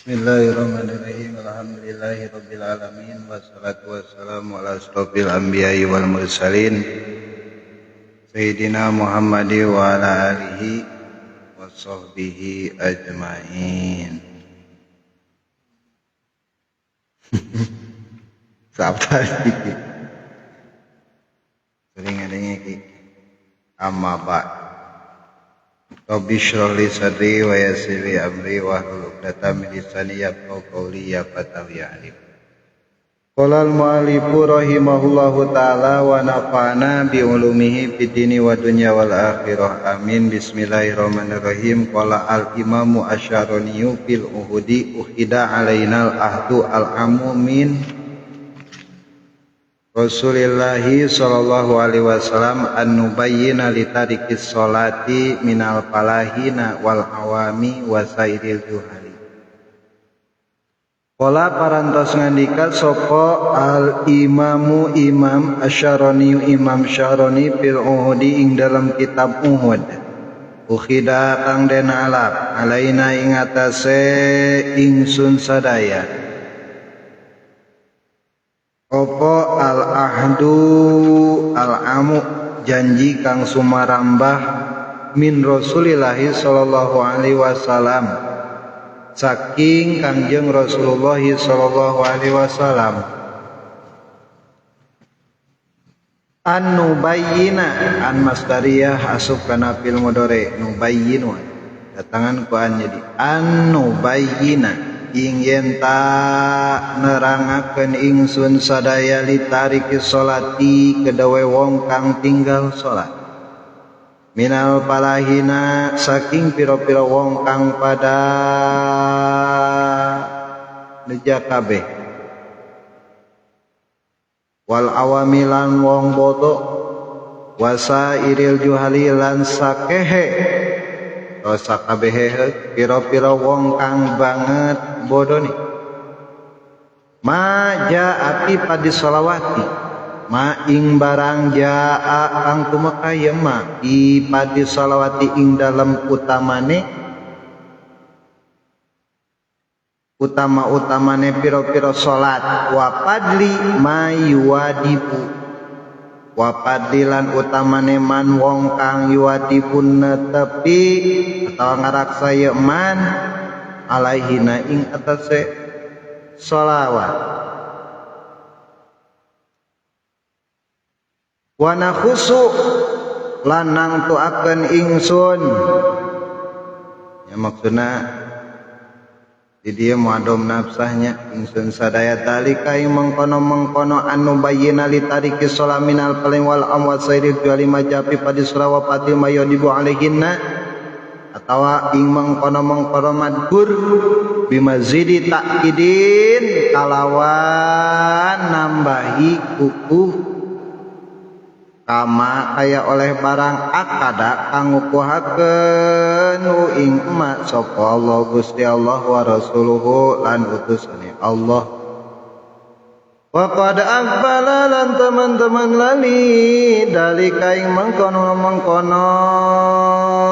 Bismillahirrahmanirrahim. Alhamdulillahirabbil alamin wassalatu wassalamu ala asrofil anbiya'i wal mursalin Sayyidina Muhammadi wa ala alihi wa sahbihi ajmain. Sabar dikit. Sering adanya ki. Amma ba'. Rabbi shrah li sadri wa yassir li amri wahlul 'uqdatam min lisani yafqahu qawli ya fatahu ya alim. Qala al-mu'allifu rahimahullahu ta'ala wa nafa'ana bi ulumihi fid dini wa dunya wal akhirah. Amin. Bismillahirrahmanirrahim. Qala al-imamu asyaroniyu fil uhudi uhida alainal ahdu al-amu min Rasulillahi sallallahu alaihi wasallam an nubayyina li tarikis sholati minal falahina wal awami wasairil juhali. Qala parantos ngandika sapa al imamu imam asyaroni imam syaroni fil uhudi ing dalam kitab Uhud. Ukhida kang den alap alaina ing atase ingsun sadaya. Opo al-ahdu al-amu janji kang sumarambah min Rasulillahi sallallahu alaihi wasallam saking Kangjeng Rasulullah sallallahu alaihi wasallam an nubayyina an masdariyah asup kana fil mudhari nubayyinu datangan ku an jadi an nubayyina ing yen ta nerangakeun ingsun sadaya li tariki sholati kedawe wong kang tinggal salat minal palahina saking pira-pira wong kang pada neja kabeh wal awamilan wong bodo wasairil juhali lan sakehe dosa kabehe pira-pira wong kang banget bodoh nih ma ja'ati padi sholawati ma ing barang ja'a kang tumakaya ma i padi sholawati ing dalam utamane pira-pira salat wa padli ma yuwadibu wapadilan utamane man wong kang yuwatipun netepi atau ngaraksa ye man alaihina ing atase sholawat wa nakhusu lan nangtuakeun ingsun ya maksudna di dia muadom nafsahnya ingsun sadaya talika ing mengkono anu bayyina li tariki sholaminal paling wal amwat sayyidil juali majapi padi surawapati mayodibu alaihinna atawa ing mengkono madkur bimazidi takidin kalawan nambahi kukuh kama kaya oleh barang akada kang ngukuhakeun ing emak sapa Allah Gusti Allah wa rasuluhu lan utusane Allah wa qad aqbala lan teman-teman lali dalika ing mengkono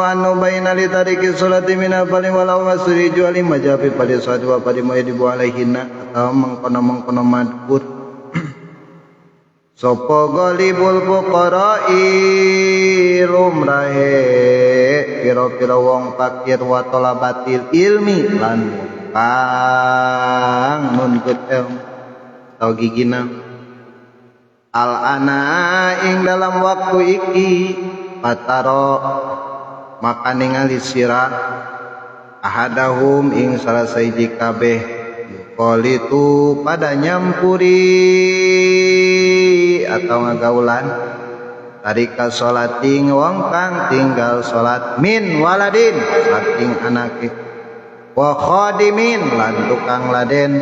anu baina li tariki sholati minal fali walau wasri juali majabi pada salat wa pada maydibu alaihinna atau mengkono madkur sopo golibul fuqara'i lumrahe pira-pira wong fakir wa talabatil ilmi lan kang nuntut ilmu atau gigina al ana ing dalam waktu iki pataro maka ningali sira ahadahum ing salah saiji kabeh qalitu pada nyampuri atau ngagaulan tarika sholating wong kang tinggal salat min waladin saking anake wa khadimin lan tukang laden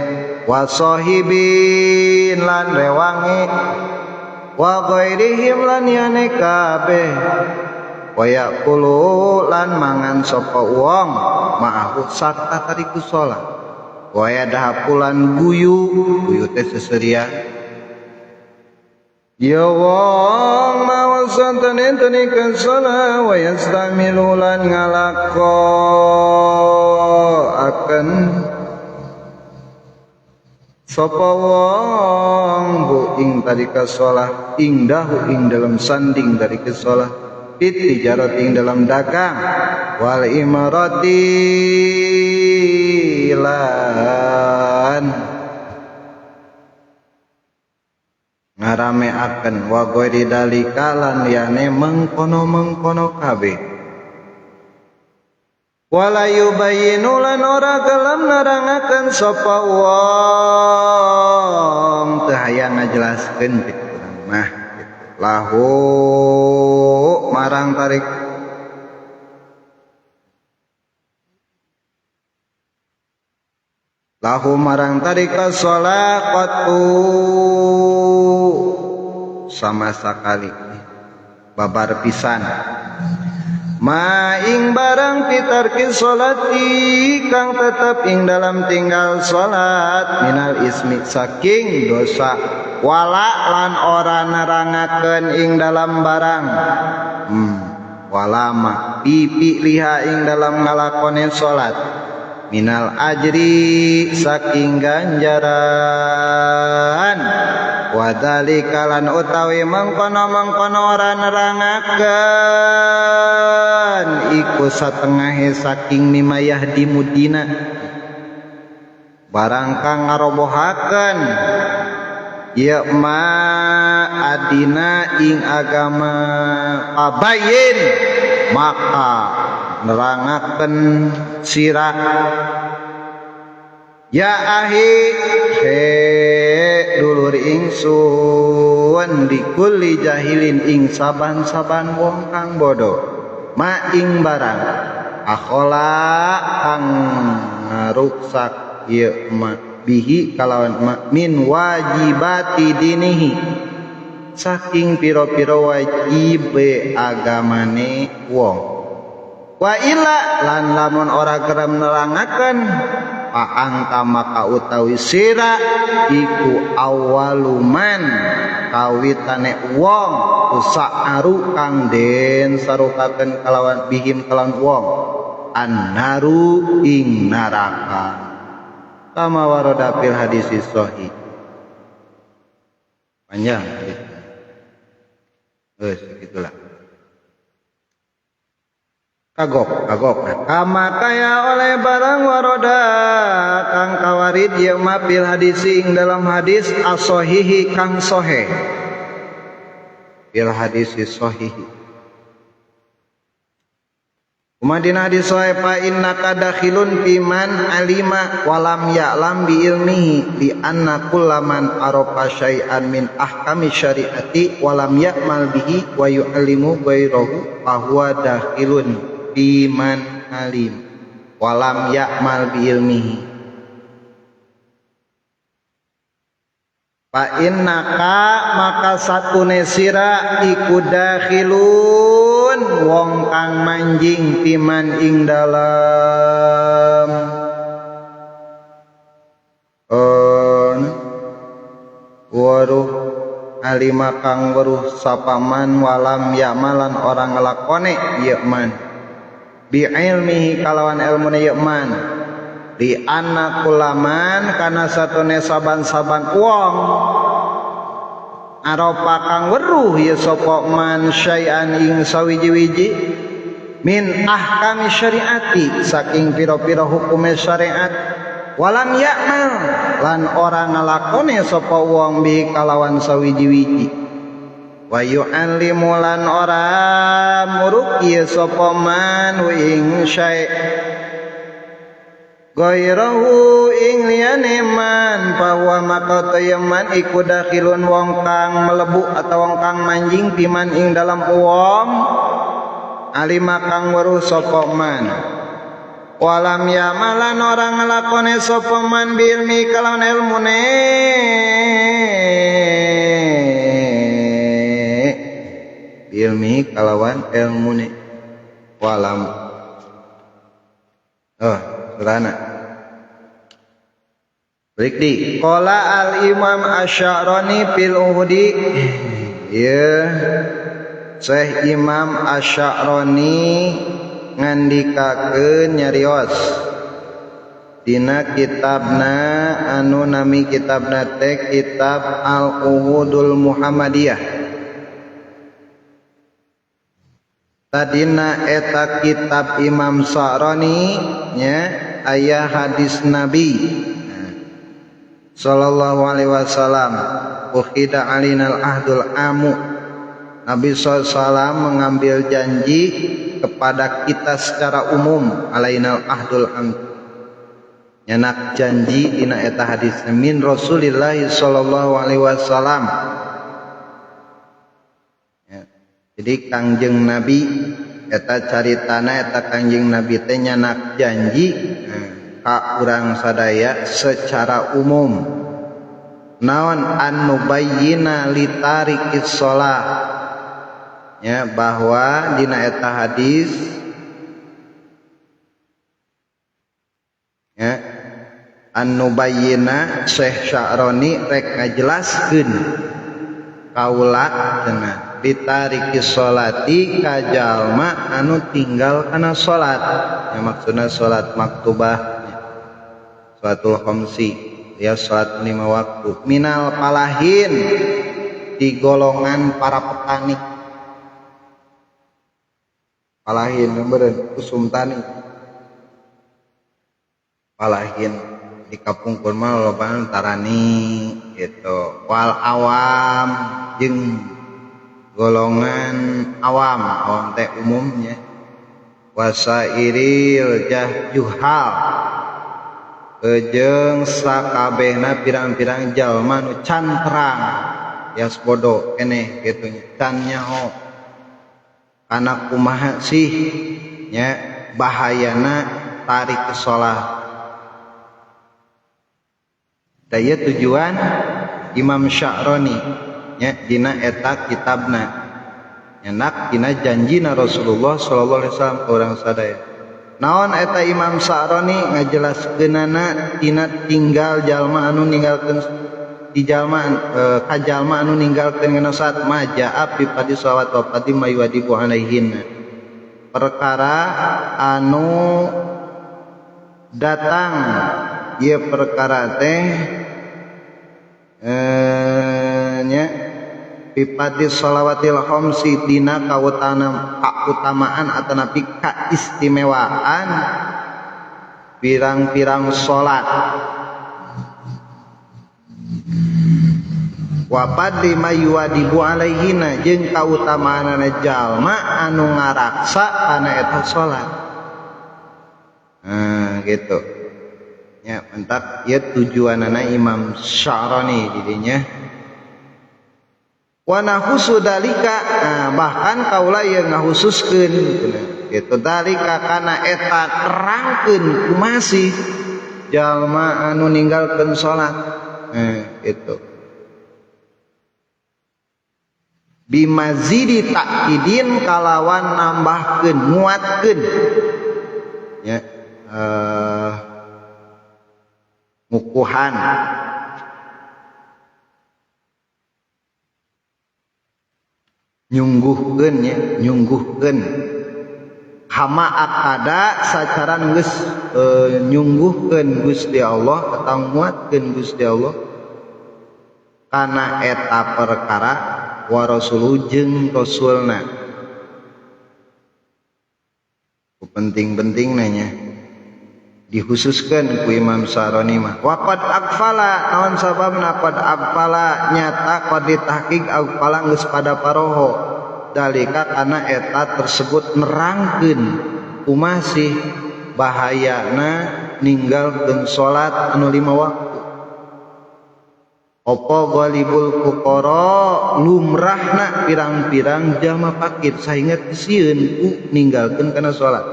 wa sahibin lan rewangi wa ghairihim lan yane kabeh wa yaqulu lan mangan sapa wong ma'ahu sarta tariku salat wa yadhapulan guyu teh seseria ya wong mawasan tenikeun salat wa yastamilulan ngalako akan sapa wong bu ing tarika shalah indahu ing dalam sanding dari shalah tijarat ing dalam dagang wal imarati lan ngarameaken wa ghairi dalika lan liyane mengkono-mengkono kabeh wala yubayyinu lan ora gelem nerangaken sapa wong teu hayang ngajelaskeun pituran mah gitu. Lahu marang tarik lahu marang tarika sholaqatu sama sekali babar pisan maing barang pitarki sholati kang tetep ing dalam tinggal sholat minal ismi saking dosa wala lan ora nerangakeun ing dalam barang walama pipi liha ing dalam ngalakone sholat minal ajri saking ganjaran wadhalika lan utawi mengkono-mengkono ora nerangakeun iku satengahe saking mimayah dimudina barang kang ngarobohaken ya ma adina ing agama abayin maka nerangaken sirah ya ahi he dulur ingsun dikulli jahilin ing saban-saban wong kang bodoh ma ing barang akhola kang ngaruksak ya ma bihi kalawan ma min wajibati dinihi saking piro-piro wajib agamane wong wa illa lan lamun ora kerem nerangaken paangka maka utawi sira iku awaluman kawitane wong usaaru kang den sarukaken kalawan bihim kalawan wong annaru ing neraka kama warada fil hadis sahih panjang segitulah kagok kama kaya oleh barang waroda kang kawarid ya mapil hadisi ing dalam hadis as-sahihi kang sahih bil hadisi sahihi umadina hadis sahih fa innaka dakhilun biman alima walam ya'lam bi ilmihi li anna kullaman arafa syai'an min ahkami syariati walam ya'mal bihi wa yu'allimu ghairahu fa huwa dakhilun biman alim walam ya'mal bi ilmihi fa innaka maka satune sira iku dakhilun wong kang manjing biman ing dalam waruh alima kang weruh sapaman walam ya'malan orang ngelakone ieu man bi ilmihi kalawan ilmune yekman di anak kulaman kana satune saban-saban wong aropa kang weruh ya sapa man syai'an ing sawiji-wiji min ahkami syariati saking pira-pira hukume syariat walam ya'mal lan ora ngalakone sapa wong bi kalawan sawiji-wiji wa yu'allimu lan ora muruki sapa man ing syai' ghairahu ing liyane man bahwa maka tayaman iku dakhilun wong kang melebu atau wong kang manjing piman ing dalam wong alima kang weruh sapa man walam ya'malan ora nglakone sapa man bilmi kalawan ilmune ilmi kalawan ilmune walam surana balik di qala al imam asy'arani fil uhdi ya Syekh Imam Asy'arani ngandikakeun nyarios dina kitabna anu nami kitabna teh kitab Al-Uhudul Muhammadiyah. Tadina eta kitab Imam Sa'rani nya aya hadis Nabi sallallahu alaihi wasallam, ukhida alinal ahdul amu. Nabi SAW mengambil janji kepada kita secara umum, alainal ahdul am, nyanak janji dina eta hadis min Rasulillah sallallahu alaihi wasallam. Ya. Jadi Kangjeng Nabi eta caritana eta Kangjeng Nabi teh nyanak janji ka urang sadaya secara umum. Naon an nubayyina li tariqis shalah, ya, bahwa dina eta hadis ya an-nubayyina Syekh Sya'rani rek ngajelaskeun kaula cenah ditariki sholati ka jalma anu tinggal kana salat, ya maksudna salat maktubah, salatul khamsi, ya salat 5 waktu, minal palahin di golongan para petani. Palahin beureun usum tani. Palahin di kapungkur mah lobana tarani gitu. Wal awam jeung golongan awam, awam teh umumnya. Wasairil juhal jeung sakabehna pirang-pirang jalma nu cantrang, yas bodoh keneh kitu nya, can nyaho. Kana kumaha sih nya bahayana tarik ke sholat. Daya tujuan Imam Sya'rani nya dina eta kitabna nyenak dina janjina Rasulullah sallallahu alaihi wasallam ka urang sadaya. Naon eta Imam Sya'rani ngajelaskeunana tina tinggal jalma anu ninggalkeun di jalma ka jalma anu ninggalkeun kana salat maja fi padi shalawat wa padi mayuadibu alaihin, perkara anu datang ieu perkara teh nya fi padi shalawatil khamsi dina kautamaan atanapi kaistimewaan pirang-pirang salat. Wapad lima yuadibu alaihina jeung kautamaanana jalma anu ngaraksa kana eta salat. Gitu. Ya, mantap. Ieu tujuanana Imam Sya'rani di dinya. Wa nahusu dalika, bahkan kaula ieu ngahususkeun gitu dalika kana eta terangkeun kumasih jalma anu ninggalkeun salat. Gitu. Bimazidi ta'kidin kalawan nambahkeun nguatkeun ya ngukuhan nyungguhkeun ya nyungguhkeun hama akada sacara geus nyungguhkeun Gusti Allah atau nguatkeun Gusti Allah kana eta perkara wa rasuluh jeung rasulna. Penting-penting nanya dikhususkan ku Imam Sya'rani mah waqad aqfala naon sababna qad aqfala nyata qad ditahqiq aqfala geus pada paroho dalika kana eta tersebut nerangkeun kumasih bahayana ninggalkeun salat anu 5 waktu. Opo ghalibul fuqara lumrahna pirang-pirang jalma fakir sahinga sieun ku ninggalkeun kana salat.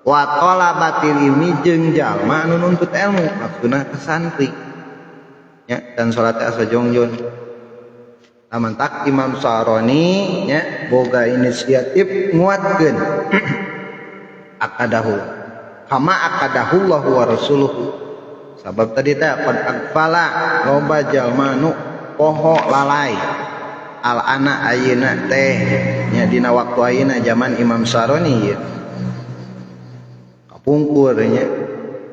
Wa talabatil ilmi jeung jalma anu nuntut ilmu maksudna ka santri. Ya, dan salat asa jongjon. Amantak Imam Sya'rani nya boga inisiatif nguatkeun akadahu. Kama akadahu Allah wa rasuluhu. Sabab tadi teh qad aqfala loba jalma nu poho lalai al ana ayeuna teh nya dina waktu ayeuna zaman Imam Sya'rani ieu kapungkur nya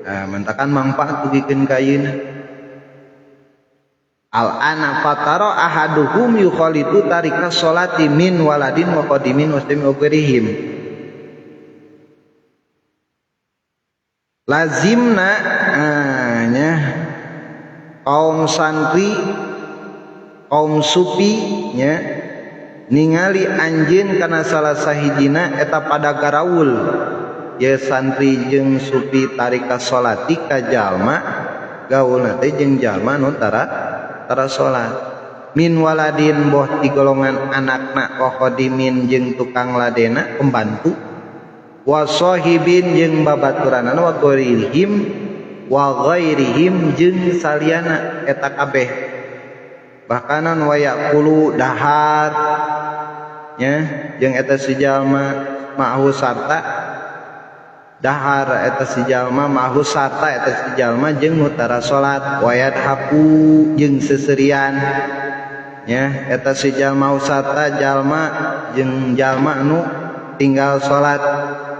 mentakan manfaat dugikeun ka ayeuna. Al ana fatara ahaduhum yukhalitu tarika sholati min waladin wa qadimin muslim ugrihim. Lazimna nya kaum santri kaum sufi nya ningali anjeun kana salah sahijina eta pada garawul ye santri jeung sufi tarika sholati ka jalma gaulna teh jeung jalma nu tara salat min waladin boh ti golongan anakna wa qadimin jeung tukang ladena pembantu wa sahibin jeung babaturanana wa ghairihim jeung saliyana eta kabeh bahkanan wa yaqulu dahar nya jeung eta si jalma ma'hu sarta dahar eta si jalma ma'hu sarta eta si jalma jeung nu tara salat wa yadhaku jeung seserian nya eta si jalma sarta jalma jeung jalma nu tinggal salat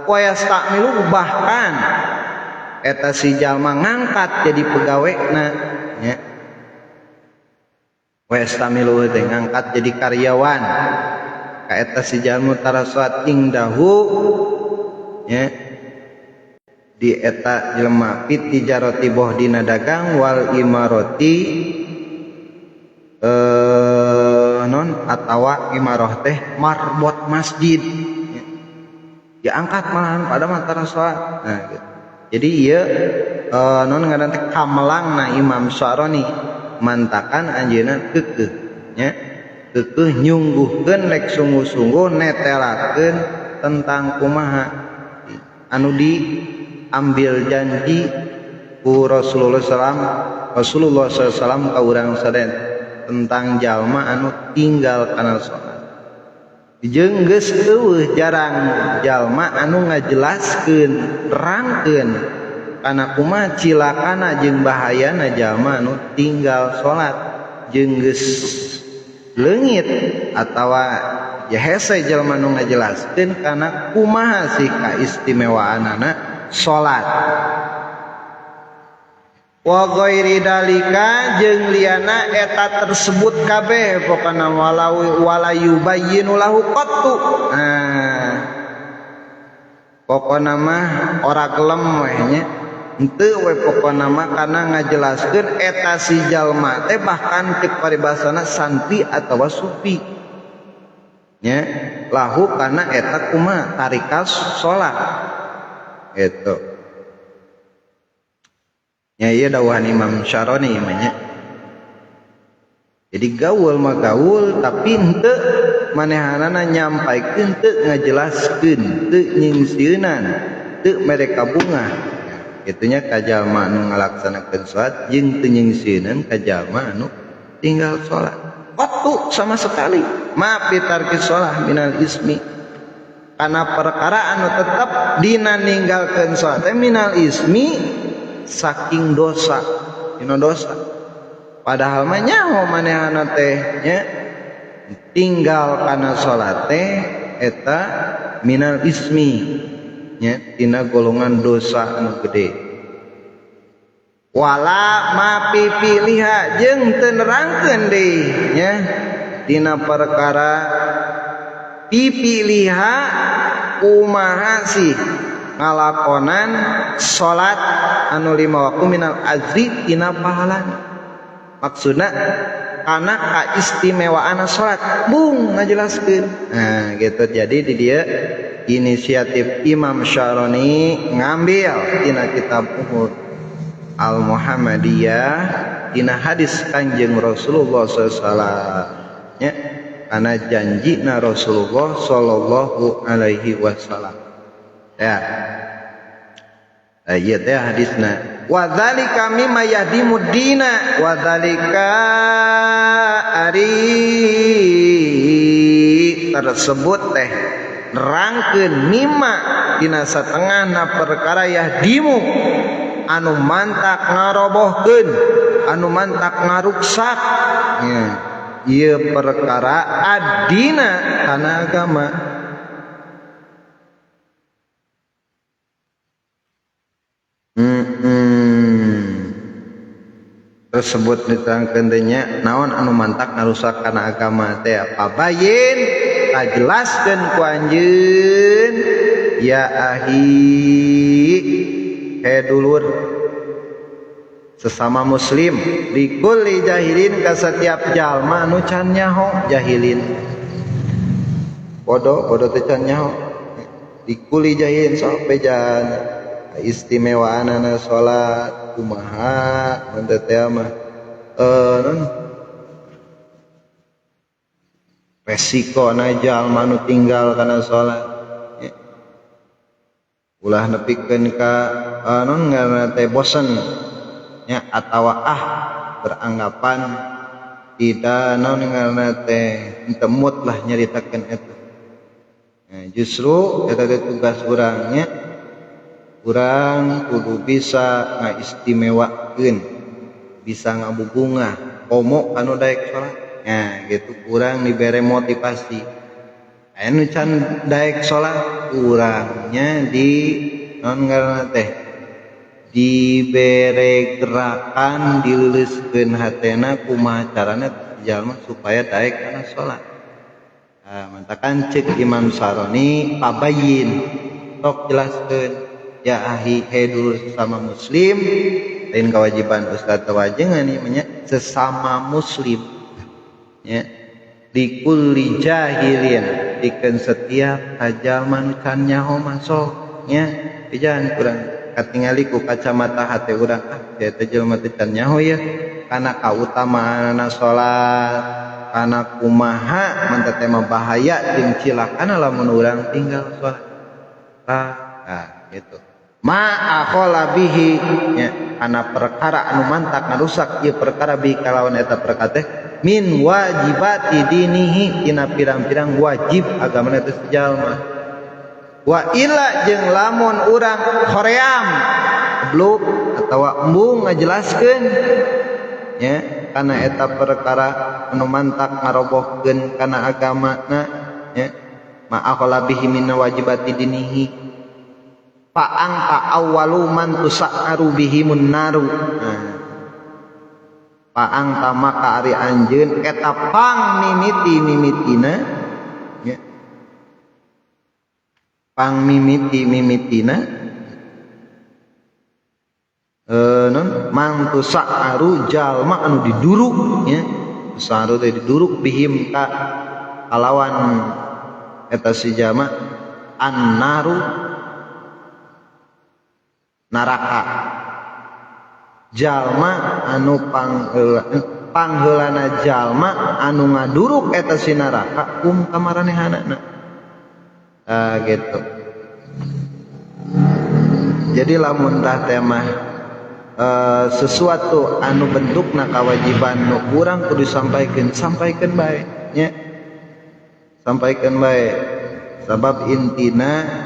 wa yastamilu bahkan eta si jalma ngangkat jadi pegawena nya wa yastamilu teh ngangkat jadi karyawan ka eta si jalma tara salat ingdahu nya di eta jelema fit tijarati boh dina dagang wal imarati non atawa imarah teh marbot masjid diangkat malahan pada mata salat. Nah gitu. Jadi ieu non ngaran teh kamelangna Imam Syaroni mantakan anjeunna keukeuh nya keukeuh nyungguhkeun lek sungguh-sungguh netelakeun tentang kumaha anu diambil janji ku Rasulullah SAW ka urang sadaya tentang jalma anu tinggal kana salat. Jeung geus eueuh jarang jalma anu ngajelaskeun nerangkeun kana kumaha cilakana jeung bahayana jalma anu tinggal salat jeung geus leungit atawa ya hese jalma anu ngajelaskeun kana kumaha sih kaistimewaanana salat. Wa ghairi dalika jeung liana eta tersebut kabeh pokona walayu bayyinu lahu qattu. Pokona mah ora gelem we nya henteu we pokona mah kana ngajelaskeun eta si jalma teh bahkan cek paribasana santri atawa sufi nya lahu kana eta kumaha tarikas salat eta. Ya iya dawahan Imam Syaroni namanya. Jadi gaul mah gaul tapi henteu manehanana nyampaikeun teu ngajelaskeun teu nyingsieunnan teu mereka bunga itunya ka jalma anu ngalaksanakeun salat jeung teu nyingsieunnan ka jalma anu tinggal salat waktu sama sekali ma pitarki shalah minal ismi kana perkara anu tetep dina ninggalkeun salat minal ismi saking dosa dina dosa padahal mah nyaho manehna teh nya tinggal kana salat teh eta minal ismi nya dina golongan dosa anu gede wala mapipiliha jeung teu nerangkeun deui nya dina perkara pipiliha kumaha sih ngalakonan salat anu 5 waktu minal azri tina pahalana maksudna kana kaistimewaan salat bung ngajelaskeun nah gitu jadi di dia inisiatif Imam Syaroni ngambil tina kitab Uhud Al-Muhammadiyah tina hadis Kanjeng Rasulullah sallallahu nya kana janjina Rasulullah sallallahu alaihi wasallam ya ieu teh hadisna wa dzalika mimma yahdimud dina wa dzalika ari tersebut teh nerangkeun mimma dina satengahna perkara yahdimu anu mantak ngarobohkeun anu mantak ngaruksak ieu perkara adina kana agama tersebut diterangkeun teh nya naon anu mantak ngarusak kana agama teh pabayin kajelaskeun ku anjeun ya ahi he dulur sesama muslim likulli jahilin ka setiap jalma anu can nyaho jahilin bodoh teh can nyaho likulli jahilin sok bejan istimewaanana salat kumaha mun teh mah resiko jalma nu tinggal kana salat ulah nepikeun ka ngaranna teh bosen nya atawa beranggapan tidak ngaranna teh henteu mood lah nyaritakeun eta justru eta teh tugas urang nya urang kudu bisa ngaistimewakeun bisa ngabubungah komo anu daek salat gitu urang dibere motivasi anu can daek salat urangnya di ngaranna teh dibere gerakan dileuleuskeun hatena kumaha carana jalma supaya daek kana salat mantakan cek Imam Saroni pabayin tok jelaskeun ya ahi he dulu sesama muslim lain kewajiban ustaz tawajengan nya sesama muslim ya likulli jahilin dikeun setiap jalma nu can nyaho masok nya pijan kurang katingali ku kacamata hate urang eta jelema teh can nyaho ya kana kautamaanna salat kana kumaha mun teh mah bahaya jeung cilakana lamun urang tinggal salat gitu ma akhola bihi nya kana perkara anu mantak ngarusak ieu perkara bi kalawan eta perkara teh min wajibati dinihi tina pirang-pirang wajib agama teh sejalma wa illa jeung lamun urang hoream bluk atawa embung ngajelaskeun nya kana eta perkara anu mantak ngarobohkeun kana agamana nya ma akhola bihi min wajibati dinihi paang pa awwalu man tusa'aru bihimun naru paang tamaka ari anjeun eta pang mimitina ya pang mimitina non man tusa'aru jalma anu diduruk ya tusa'aru teh diduruk bihim ka kalawan eta si jalma annaru naraka jalma anu pangheulana jalma anu ngaduruk eta si naraka kamaranehanana gitu jadi lamun tah teh mah sesuatu anu bentukna kewajiban nu urang kudu sampaikan bae nya sampaikan bae sabab intina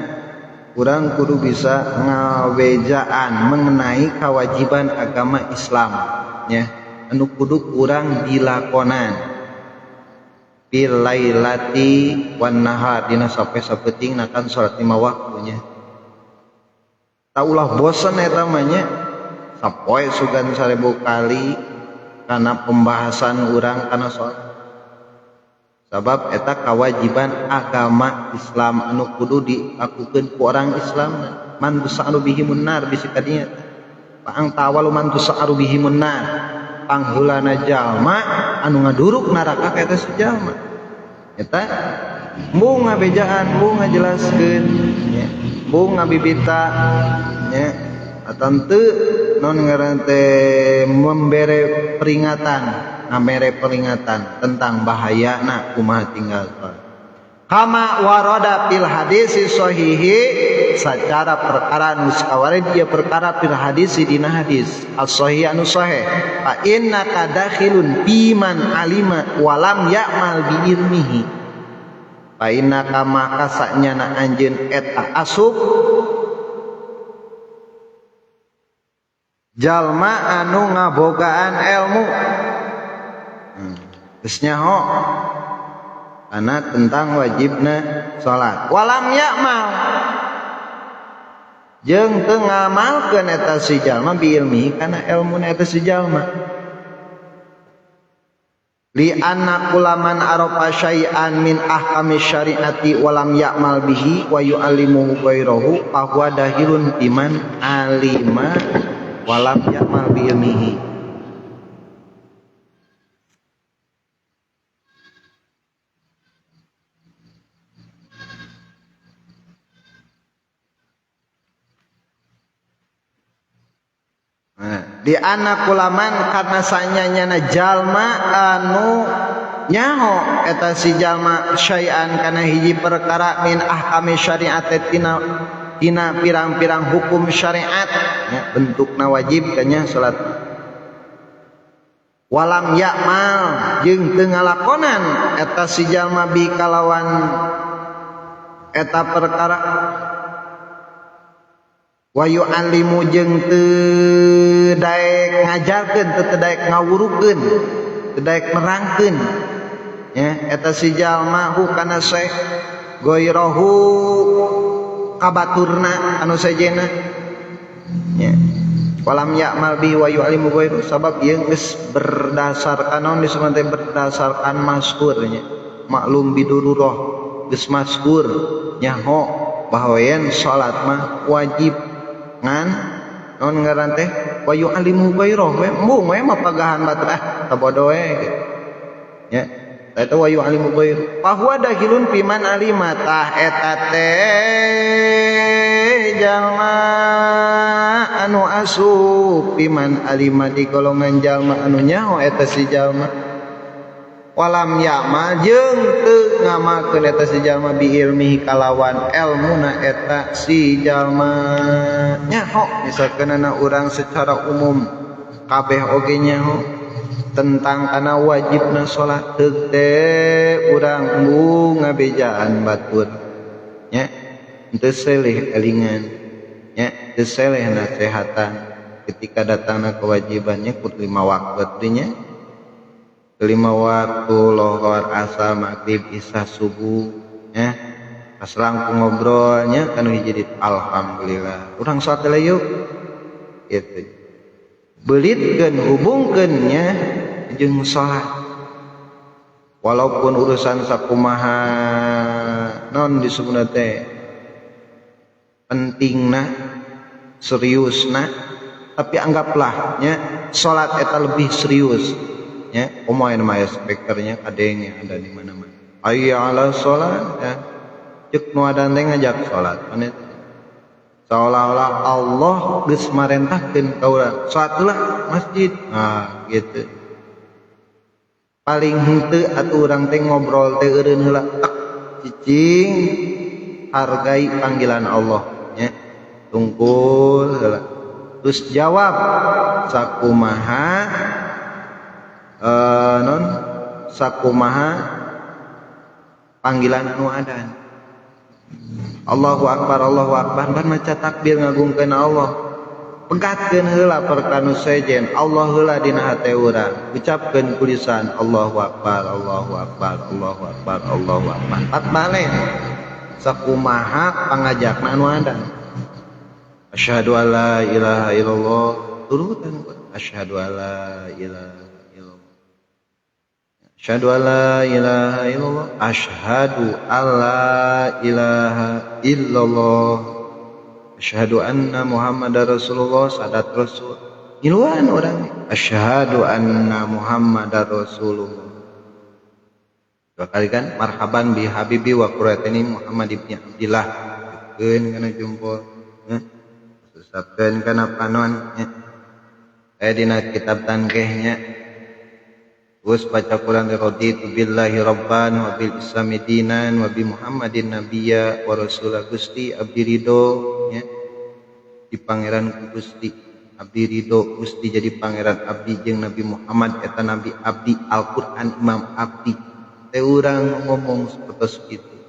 urang kudu bisa ngawejaan mengenai kewajiban agama Islam ya anu kudu urang dilakonan bil lailati wan nahar dina sape-sapeting nakan salat 5 waktunya taulah bosan eta mah nya sapoe sugan 1000 kali karena pembahasan urang kana salat sabab eta kewajiban agama Islam anu kudu dilakukeun ku orang Islam man tusa'aru bihimun nar bisi kadinya paang tawalu man tusa'aru bihimun nar pangheulana jalma anu ngaduruk neraka ka eta si jalma eta mung ngabejaan mung ngajelaskeun nya mung ngabibita nya atan teu non ngaran teh membere peringatan ngamere peringatan tentang bahayana kumaha tinggal kama warada fil hadis sahihi secara perkara nu kawarid ieu perkara fil hadis dina hadis as-sahih anu sahih fa innaka dakhilun biman alima walam ya'mal bi ilmihi fa innaka maka sanyana anjeun eta asup jalma anu ngabogaan ilmu geus nyaho kana tentang wajibna salat walam ya'mal jeung teu ngamalkeun eta si jalma bi ilmihi kana ilmuna eta si jalma. Li anna kulaman arafa syai'an min ahkami syariati walam ya'mal bihi wa yu'allimuhu ghairahu fa huwa dahilun biman alima walam ya'mal bi ilmihi. Di anak kulaman karena sanyanyana jalma anu nyaho eta si jalma syai'an kana hiji perkara min ahkami syariat tina pirang-pirang hukum syariat ya, bentukna wajib kanya salat walam ya'mal jeung teu ngalakonan eta si jalma bi kalawan eta perkara wa yu'allimu jeung teu daek ngajarkeun teu daek ngawurukeun teu daek nerangkeun ya eta si jalma hu kana syekh ghairahu kabaturna anu sajena ya walam ya'mal bi wa yu'allimu ghairu sabab ieu geus berdasarkan naon disebut teh berdasarkan mazkur nya maklum bidururah geus mazkur nyaho bahwa yen salat mah wajib ngan non ngaran teh wa yu'allimu ghairahu embung we mah pagahan batrah tabodo we ya eta wa yu'allimu ghairu fa huwa dahilun piman alima tah eta teh jalma anu asup piman alima di golongan jalma anu nyaho eta si jalma walam ya'mal jeung teu ngamalkeun eta si jalma bi ilmihi kalawan elmuna eta si jalma nyaho misalkeunna urang secara umum kabeh oge nyaho tentang kana wajibna salat teu teh urang embung ngabejaan batur nya teu seleh elingan nya teu seleh nasehatan ketika datangna kewajibannya kudu 5 waktu nya 5 waktu lohor asar maghrib isya subuh ya pas langkung ngobrolnya kan hiji alhamdulillah urang salat deui yuk gitu belitkeun hubungkeunnya jeung salat walaupun urusan sakumaha non disebutna teh pentingna seriusna tapi anggaplah nya salat eta lebih serius ya pemain maya speakernya kadeng yang ada di mana-mana hayya ala sholat ya cek nu ada teh ngajak sholat mana seolah-olah Allah geus marentahkeun ka urang sholatlah masjid nah gitu paling henteu atuh urang teh ngobrol teh eureun heula tak cicing hargai panggilan Allah nya tungkul heula terus jawab sakumaha non sakumaha panggilan anu adan Allahu akbar ban maca takbir ngagungkeun Allah pegatkeun heula perkanu sejen Allah heula dina hate urang ucapkeun kulisan Allahu akbar Allahu akbar Allahu akbar Allahu akbar pat bale sakumaha pangajakna anu adan asyhadu alla ilaha illallah turutan asyhadu alla ilaha asyhadu alla ilaha illallah asyhadu alla ilaha illallah asyhadu anna muhammadar rasulullah sadat rasul ngiluan urang asyhadu anna muhammadar rasulullah dua kali kan marhaban bi habibi wa qurratini muhammad ibni abdillah keun kana jempol susapkeun kana panon aya dina kitab tanqihnya Gus baca Quran raditu billahi rabban wa bil islami dinan wa bi muhammadin nabiyya wa rasulah Gusti abdi ridho ya di pangeran ku Gusti abdi ridho Gusti jadi pangeran abdi jeung Nabi Muhammad eta nabi abdi Al-Qur'an imam abdi teh urang ngomong sapertos kitu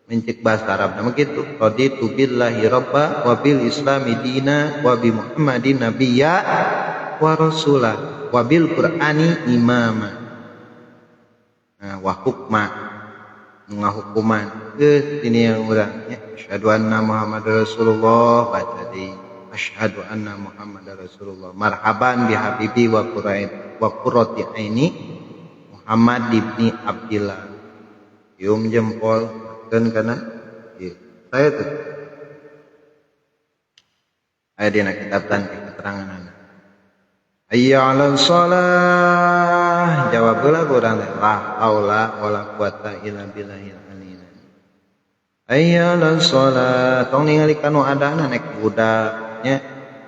mencek bahasa Arab nama kitu raditu billahi rabba wa bil islami dina wa bi muhammadin nabiyya wa rasulah wabil Qur'ani imama nah wa hukma ngahukuman ini yang urangnya asyhadu anna Muhammadar Rasulullah baca di asyhadu anna Muhammadar Rasulullah marhaban bi habibi wa qurrati aini Muhammad ibni Abdillah cium jempol dan kanan saya tuh aya dina kitab tantih keterangan hayya 'alas shalah jawab heula urang teh la haula wala quwata illa billahil aliyil azim hayya 'alas shalah tong ningali kanu adana nek budak nya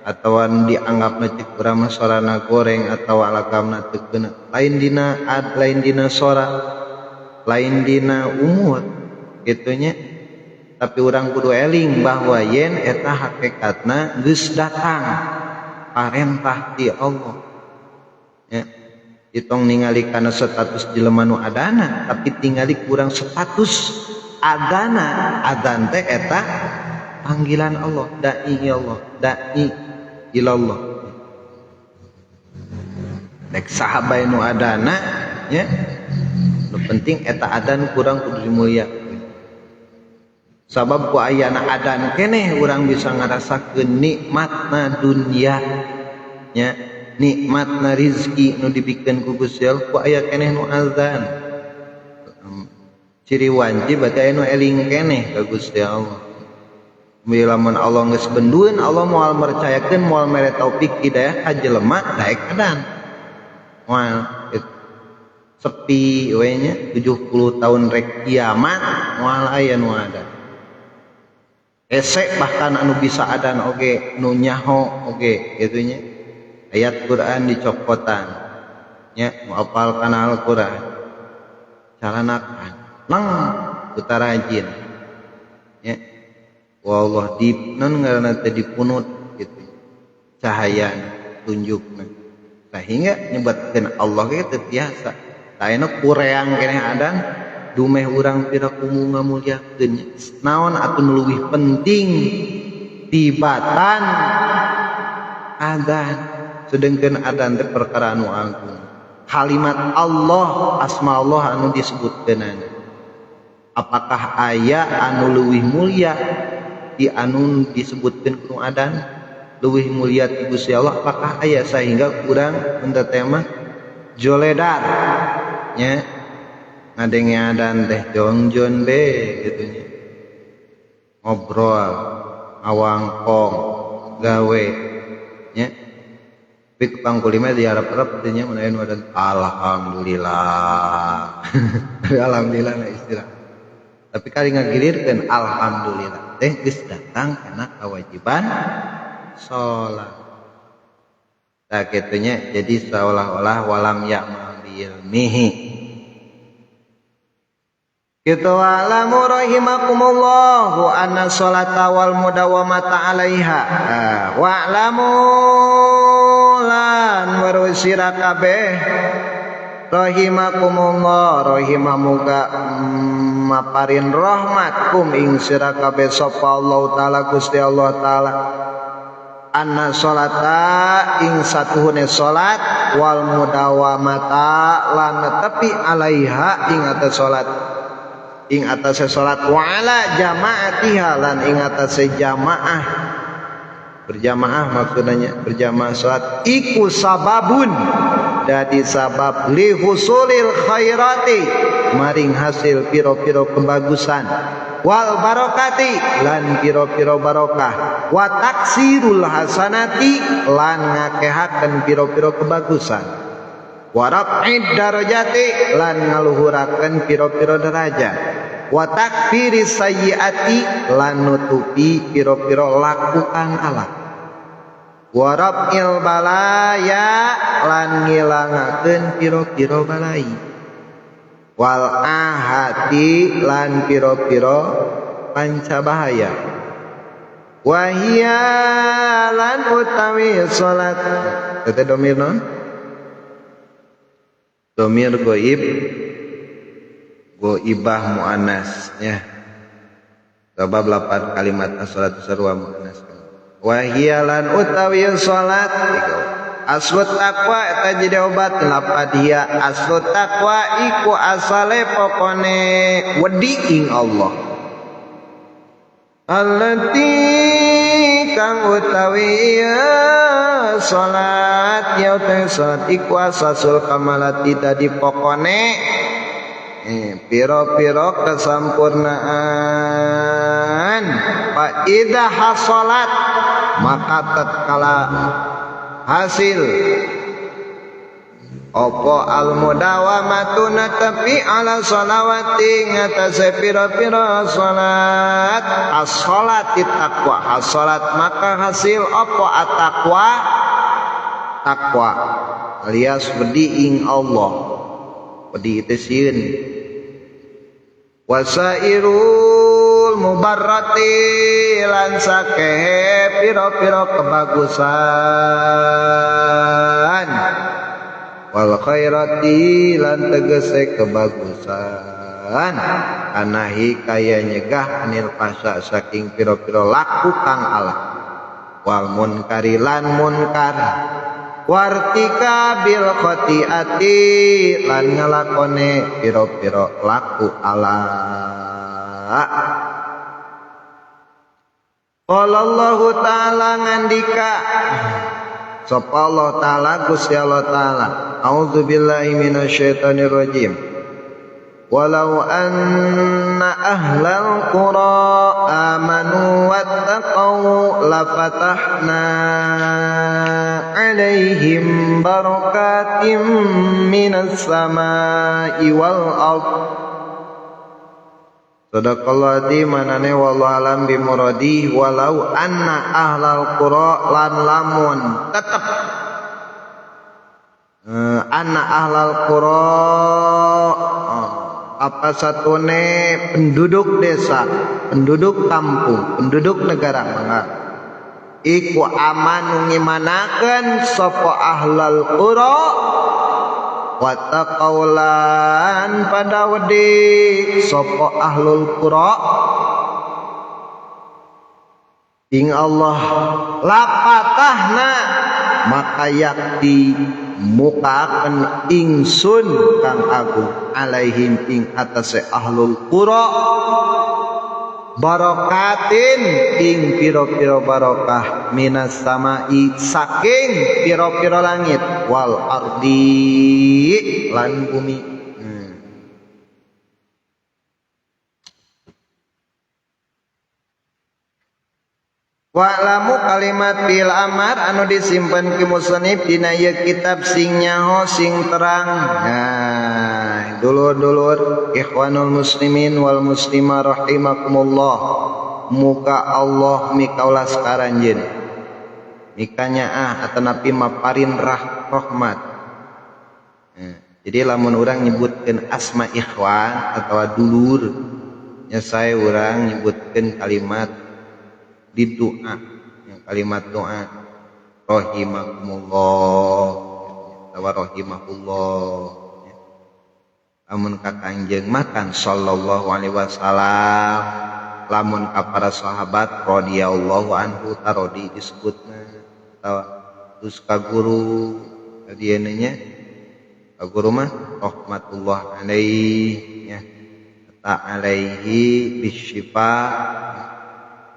atawa dianggapna cik urang mah sorana goreng atawa alagamna teu keuna lain dina sora lain dina umur kitu nya tapi urang kudu eling bahwa yen eta hakikatna geus datang parentah ti Allah ya ditong ningali kana status jelema nu adana tapi tingali kurang status adana adan teh eta panggilan Allah dai ilallah nek sahabat nu adana ya nu penting eta adan kurang kudu dimuliakeun sabab ku ayana adan keneh urang bisa ngarasakeun nikmatna dunya nya nikmatna rizki nu dibikeun ku Gusti Allah ku aya keneh nu azan ciri wajib berarti aya nu eling keneh ka Gusti Allah lamun Allah geus bendueun Allah moal mercayakeun moal mere taufik hidayah ka jelema daek adan moal sepi we nya 70 tahun rek kiamat moal aya nu adan esek bahkan anu bisa adan oge nu nyaho oge kitu nya ayat Quran dicopotan nya nu apal kana Al-Qur'an caranakan lang utarajin nya wallah dipnan ngaranna teh dipunut kitu cahaya tunjukna sehingga nyebatkeun Allah ge teu biasa taena kureang keneh adan dumeh urang pira kumu ngamulyakeun naon atuh nu leuwih penting tibatan adzan sedengkeun adzan teh perkara anu agung kalimat Allah asma Allah anu disebutkeun apakah aya anu leuwih mulia di anu disebutkeun ku adzan leuwih mulia ti Gusti Allah apakah aya sehingga urang mun teh mah joledar nya ngadenge adan teh jongjon be gitu nya ngobrol awangkong gawe nya pik pangkulima diharap-harap teh nya mun aya nu adan alhamdulillah alhamdulillah na istilah tapi kali ngagilirkeun alhamdulillah teh geus datang kana kewajiban salat tah kitu nya jadi seolah-olah walam ya'mal bi ilmihi Gitu alamu rahimakumullahu anna sholata wal mudawamata alaiha wa'lamu lan warusira kabeh rahimakumullah rahimamuga maparin rahmat kum ing sira kabeh sapa Allah taala Gusti Allah taala anna sholata ing satuhune salat wal mudawamata lan netepi alaiha ing atas salat ing atase salat wala jamaatiha lan ing atase jamaah berjamaah maksudnya berjamaah salat iku sababun dadi sabab li husulil khairati maring hasil piro-piro kebagusan wal barokati lan piro-piro barokah wa taksirul hasanati lan ngakehaken piro-piro kebagusan waraf'id darajati lan ngaluhurakeun piro-piro derajat wa takfiri sayyiati lan nutupi piro-piro laku kang alak waraf'il balaya lan ngilangakeun piro-piro balai wal ahati lan piro-piro pancabahaya wahia lan utawi salat tete domir non domir goibah muannas ya sebab 8 kalimat as-salatu sarwa muannas wa hiya lan utawi salat aslu taqwa eta jadi obat lapad dia aslu taqwa iku asale pokone wedi ing Allah allati kang utawi salat ya salat iku asasul kamalati tadi pokone piro-piro kesempurnaan fa idza hasalat maka tatkala hasil opo al mudawamatuna tapi ala sholawati ngatasi piro-piro salat as-sholati taqwa as-salat maka hasil opo at-taqwa takwa alias wedi ing Allah wedi itu sieun wasairul mubarrati lan sakehe piro-piro kebagusan wal khairati lan tegese kebagusan anahi kaya nyegah anil fasa saking piro-piro laku kang Allah wal munkari lan munkar wartika bil khotiati lan ngelakone piro-piro laku Allah. Qala Allah taala ngandika sapa Allah taala Gusti Allah taala a'udzubillahi minasyaitonir rajim walau anna ahlal qura amanu wattaqau lafatahna alaihim barakatim minas samai wal ardh sadaqallahu adzim manane wallahu alam bimuradi walau anna ahlal qura lan lamun tetep anna ahlal qura apa satune penduduk desa, penduduk kampung, penduduk negara mangga iku aman ngimanakeun sapa ahlal qura wa taqaulan pada wedi sapa ahlul qura ing Allah lapatahna maka yakti mukakan ingsun kang agung alaihim ing atase ahlul qura barakatin ing piro-piro barokah minas samai saking piro-piro langit wal ardi lan bumi Wa'lamu kalimat bil amar anu disimpan ki musannif dina ieu kitab sing nyaho sing terang. Nah, dulur-dulur ikhwanul muslimin wal muslimah rahimakumullah. Muka Allah mikaulah sekaranjeun. Mikanya atanapi maparin rahmat. Jadi lamun urang nyebutkeun asma ikhwan atawa dulur nya saya urang nyebutkeun kalimat di doa yang kalimat doa rahimakumullah wa rahimahullah lamun ka kanjeng makan sallallahu alaihi wasallam lamun ka para sahabat radhiyallahu anhu tarodi disebutna atawa terus ka guru dieu nya ka guru mah rahmatullah alaihi ya ta alaihi bisyifa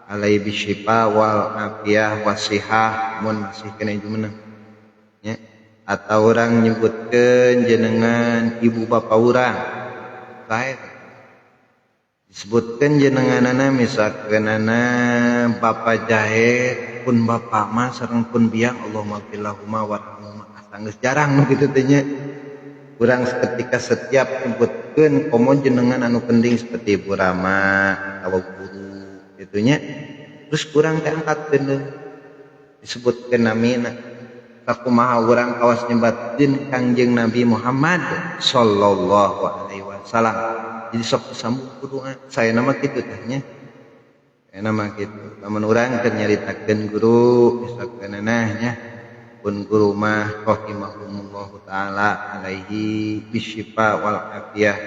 alai bisyifa wal afiyah wasihah mun masih kena jumna ya atau orang nyebutkeun jenengan ibu bapa urang sae disebutkeun jenenganana misalkeunana bapa Jahid pun bapa mah sareng pun biang Allahumma fillahuma warhamhuma geus jarang nu kitu teh nya urang seketika setiap nyebutkeun komo jenengan anu penting seperti Ibu Rama atau guru itunya terus kurang diangkatkeun disebutkeun namina sakumaha urang kawas nyebatkeun Kangjeng Nabi Muhammad sallallahu alaihi wasallam jadi sok sambung doa saya nama kitu teh nya saya nama kitu lamun urang keur nyaritakeun guru misalkeunana nya pun guru mah rahimahumullahu taala alaihi bisyifa wal afiyah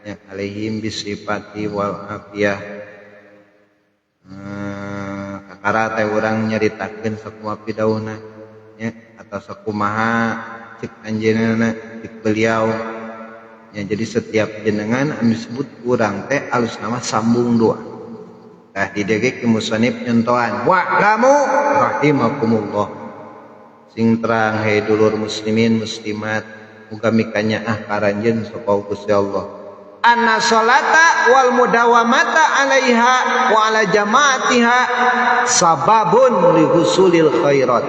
ya alaihim bisifati wal afiyah kakara teh urang nyaritakeun sakumaha pidauna nya atau sakumaha cek anjeunna cek beliau ya. Jadi setiap jenengan anu disebut urang teh alus nama sambung doa. Tah di dieu ge musannif nyontohan wa lamu rahimakumullah sing terang he dulur muslimin muslimat muga mikanya karanjeun sapa Gusti Allah anna sholata wal mudawamata alaiha wa ala jamaatiha sababun li husulil khairat,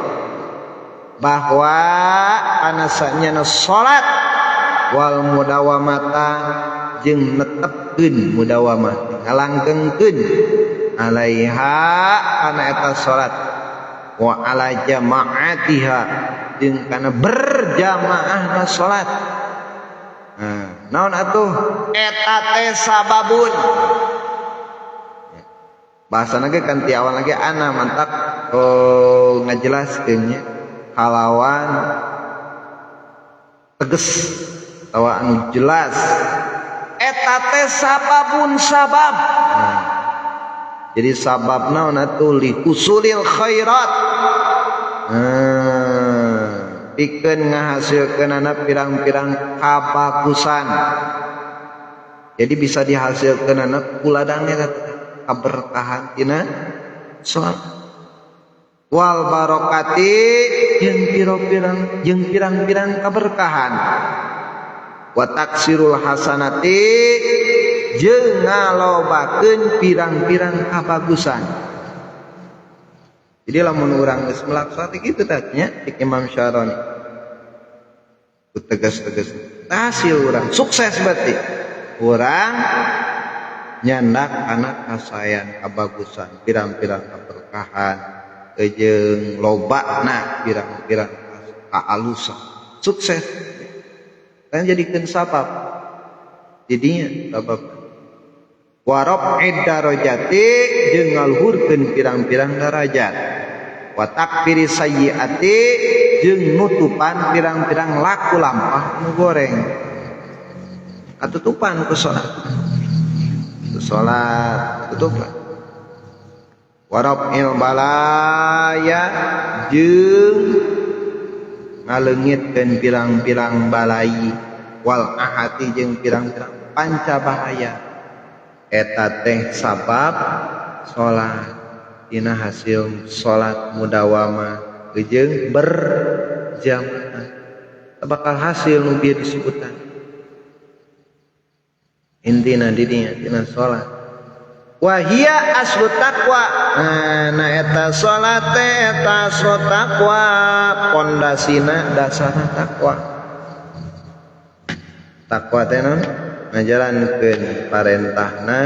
bahwa anasanya salat wal mudawamata jeung netepkeun mudawamah ngalanggengkeun alaiha kana eta salat wa ala jamaatiha jeung kana berjamaahna salat. Naon atuh eta teh sababun bahasana ge kan ti awal lagi ana mantak ngajelaskeun nya halawan teges tawa anu jelas eta teh sababun sabab. Jadi sabab naon atuh li usulil khairat, pikeun ngahasilkeunana pirang-pirang kabagusan. Jadi bisa dihasilkeunana kuladangnya kaberkahan tina salat wal barokati jeung pirang-pirang kaberkahan wa taksirul hasanati jeung ngalobakeun pirang-pirang kabagusan. Jadi lamun urang geus melaksanakeun kitu tah nya cik Imam Syaroni tegas-tegas hasil urang sukses berarti urang nyandak anak kasayan kabagusan pirang-pirang kaberkahan jeung lobana pirang-pirang kaalusan sukses kan jadikeun sabab jadinya sabab warab darajati jeung ngaluhurkeun pirang-pirang darajat wa takfiri sayyiati jeung nutupan pirang-pirang laku lampah nu goreng atutupan ku salat tutupan warab balaya jeung ngaleungitkeun pirang-pirang balai wal ahati jeung pirang-pirang panca bahaya eta teh sabab salat dina hasil salat mudawamah jeung berjamaah bakal hasil nu bieu disebutan intina di dinya dina salat wa hiya aslu taqwa. Nah eta salat teh eta aslu taqwa pondasina dasarna takwa. Takwa teh naon ngajalankeun parentahna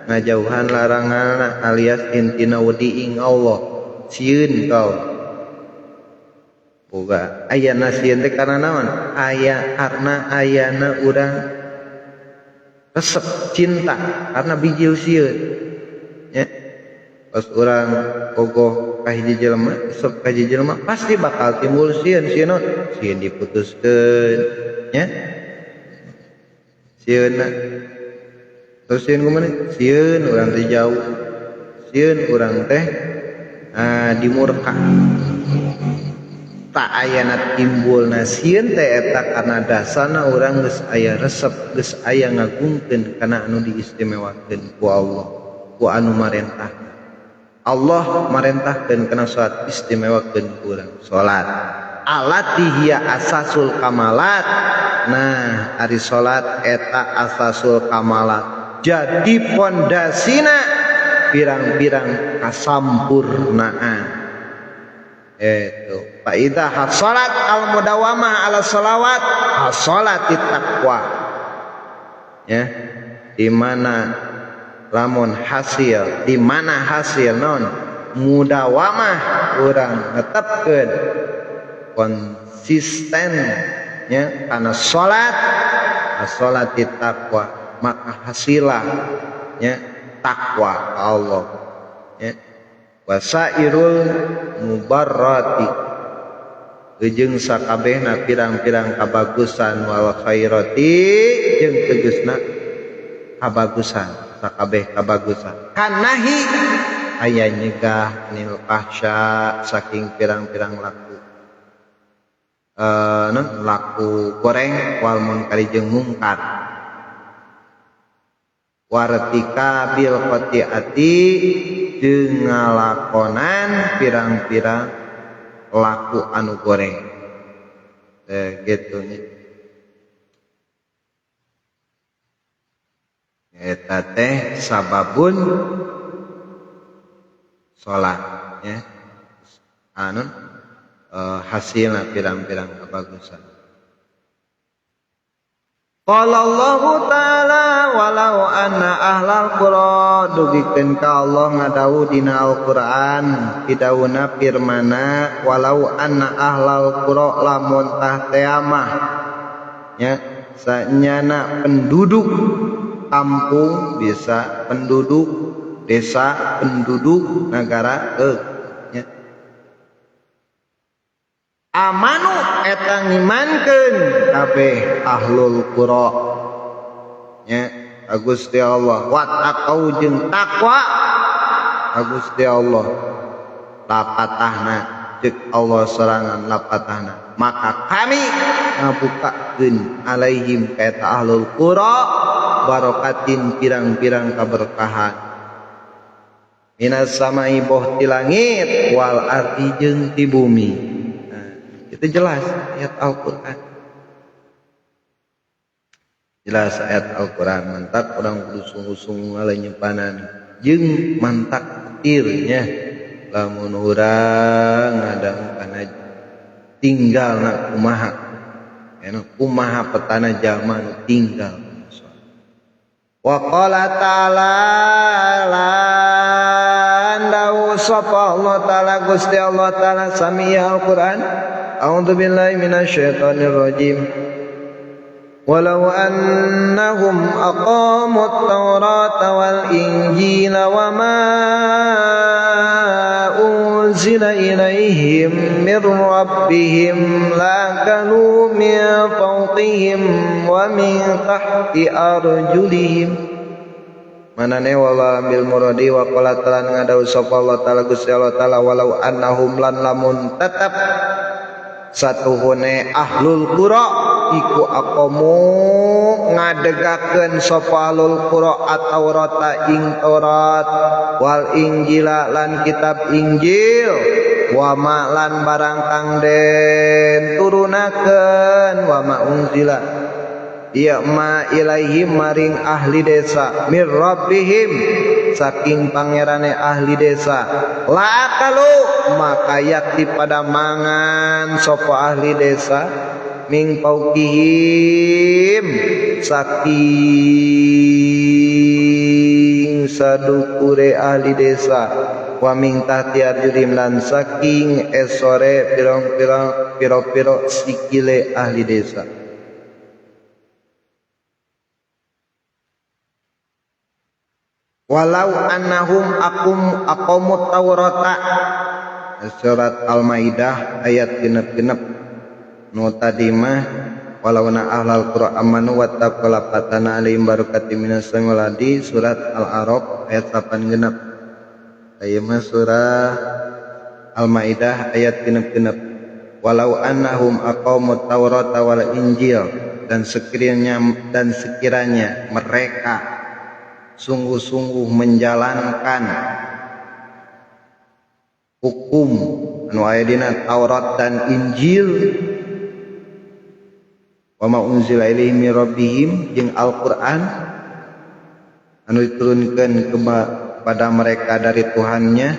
ngajauhan laranganna alias intina wedi ing Allah sieun kau boga ayana sieun teh kana naon aya karna ayana urang resep cinta karena bijil sieun ya pas urang bogoh ka hiji jelema resep ka hiji jelema pasti bakal timbul sieun diputuskeun ya sieunna terus sieun kumaha sieun urang teh jauh sieun urang teh dimurka tak ayana timbulna sieun teh eta karena dasana urang geus aya resep geus aya ngagungkeun kana anu diistimewakeun ku Allah ku anu marentah Allah marentahkeun kana salat istimewakeun ku urang salat alati hiya asasul kamalat. Nah ari salat eta asasul kamalat jadi pondasina pirang-pirang kasampurnaan itu fa idza hasalat al mudawamah ala salawat hasalatit taqwa ya di mana hasil non mudawamah urang netepkeun konsisten ya kana salatit taqwa maka hasilah ya takwa Allah ya wasairul mubarrati jeung sakabehna pirang-pirang kabagusan wal khairati jeung tegasna kabagusan sakabeh kabagusan kanahi aya nyegah nil fahsya saking pirang-pirang laku laku goreng wal munkari jeung mungkar wartika bil qati'ati jeung ngalakonan pirang-pirang laku anu goreng gitu nya eta teh sababun salat ya anu hasilna pirang-pirang kebagusan. Qala Allah Ta'ala walau anna ahlal qura dugikeun ka Allah ngadawu dina Al-Qur'an pidawuna firmana walau anna ahlal qura lamun tah teh mah nya sanyana penduduk kampung bisa penduduk desa penduduk negara nya amanu eta ngimankeun kabeh ahlul qura nya Gusti Allah wa taqau jeung takwa Gusti Allah lapatahna ceuk Allah sorangan lapatahna maka kami ngabukakeun alaihim ka eta ahlul qura barakatin pirang-pirang kaberkahan minas samai boh ti langit wal ardi jeung ti bumi. Itu jelas ayat Al-Quran. Jelas ayat Al-Quran. Mantak orang kudu sungguh-sungguh ngalenyepanan jeung mantak petirnya lamun urang ngadang kana tinggalna kumaha enak kumaha petana zaman tinggal. Wa qala ta'ala landawu sapa Allah ta'ala Gusti Allah ta'ala sami'a Al-Quran. A'udzu billahi minasyaitonir rajim. Walau annahum aqamut Taurata wal Injila wa ma unzila ilaihim mir rabbihim lakalu min fawqihim wa min tahti arjulihim. Manane wala bil muradi wa qala talan ngadau sapa Allah taala Gusti Allah taala walau annahum lan lamun tetep satuhune ahlul qura iku aqamu ngadegakeun sapa ahlul qura at-taurata ing Taurat wal Injila lan kitab Injil wa ma lan barang kang den turunakeun wa ma unzila iya ma ilaihim maring ahli desa mir rabbihim saking pangerane ahli desa la akalu maka yakti pada mangan sapa ahli desa ming paukihim saking sadukure ahli desa wa ming tahti arjulim lan saking esore pirong-pirong piro-piro sikile ahli desa. Walau annahum aqamut Taurata surat Al-Maidah ayat genep-genep nu tadi mah walau na ahlal qura amanu wattaqala fatana alaihim barakatim minas samawati surat Al-A'raf ayat 8 genep aya mah surah Al-Maidah ayat genep-genep walau annahum aqamut Taurata wal Injil dan sekiranya mereka sungguh-sungguh menjalankan hukum anu aya dina Taurat dan Injil wa ma unzila ilaihim mir rabbihim jeung Al-Qur'an anu diturunkeun kepada mereka dari Tuhannya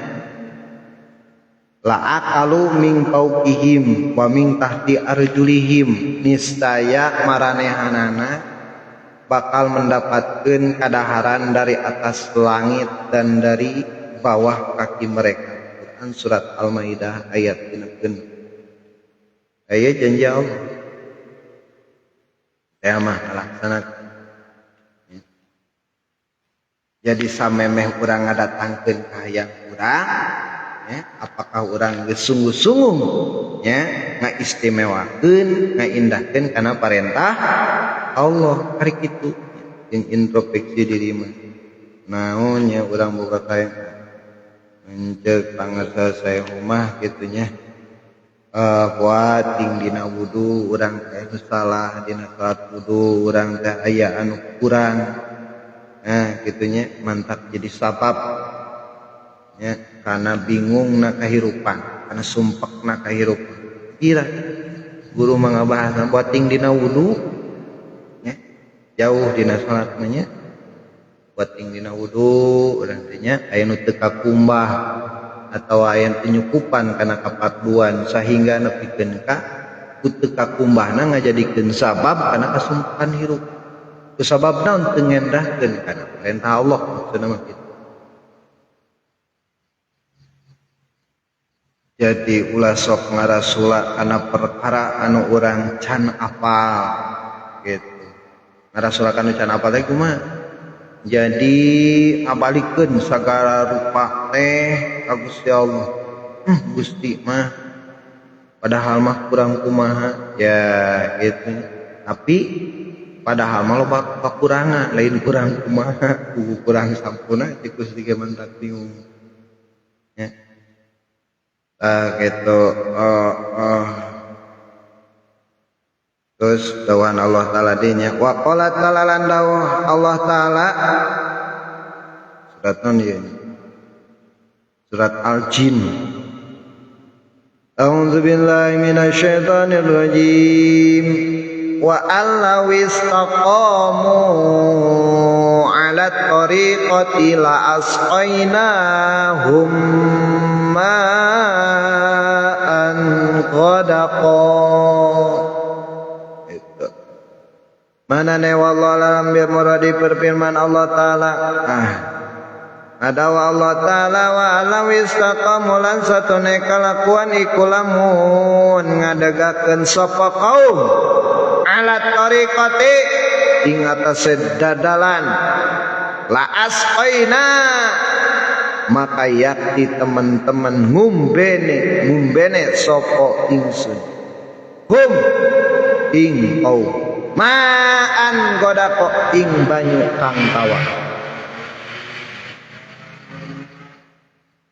la akalu min fawqihim wa min tahti arjulihim niscaya maranehanana bakal mendapatkan kadaharan dari atas langit dan dari bawah kaki mereka. Quran surat Al-Maidah ayat 6. Ayat janji Allah. Saya mah laksanakan. Jadi samemeh urang ngadatangkeun ka hayang urang, ya, apakah urang geus sungguh-sungguh ya ngaistimewakeun, ngaindahkeun kana parentah Allah hari kitu yang introspeksi diri mah naonnya urang boga kae mencek pangarsa saya rumah gitunya ting dina wudu urang teh salah dina salat wudu urang teh aya anu kurang kitunya mantap jadi sabab nya karena bingung na kahirupan karena sumpek na kahirupan kira guru mangabahasna buat ting dina wudu nya jauh dina salat nya buat ting dina wudu urang teh nya aya nu teu kakumbah atau aya penyukupan kana kapaduan sehingga nepikeun ka teu kakumbahna ngajadikeun sabab kana kasumpekan hirup ku sababna teu ngendahkeun kana perintah Allah maksudna mah kitu. Jadi ulah sok ngarasula kana perkara anu urang can apal gitu. Ngarasula kana can apal teh kumaha? Jadi abalikeun sagala rupa teh ka Gusti Allah. Gusti mah padahal mah kurang kumaha ya gitu. Tapi padahal mah loba kakurangan lain kurang kumaha kurang sampurna ti Gusti ge mantak bingung. Ya. Gitu terus dawan Allah Ta'ala dinya wa qala ta'ala lan dawuh Allah Ta'ala surat non ieu surat Al-Jin A'udzu billahi minasyaitonir rajim wa allaw istaqamu 'ala tariqati la asqainahum ma'an ghadaqa manane wallahu alam bi muradi berfirman Allah Ta'ala adawa Allah Ta'ala wa alaw istaqamu lan satune kalakuan iku lamun ngadegakeun sapa kaum alat tariqati ing atase dadalan la asqaina maka yakti teman-teman ngumbene sapa ingsun hum ing kaum ma'an godako ing banyu kang tawa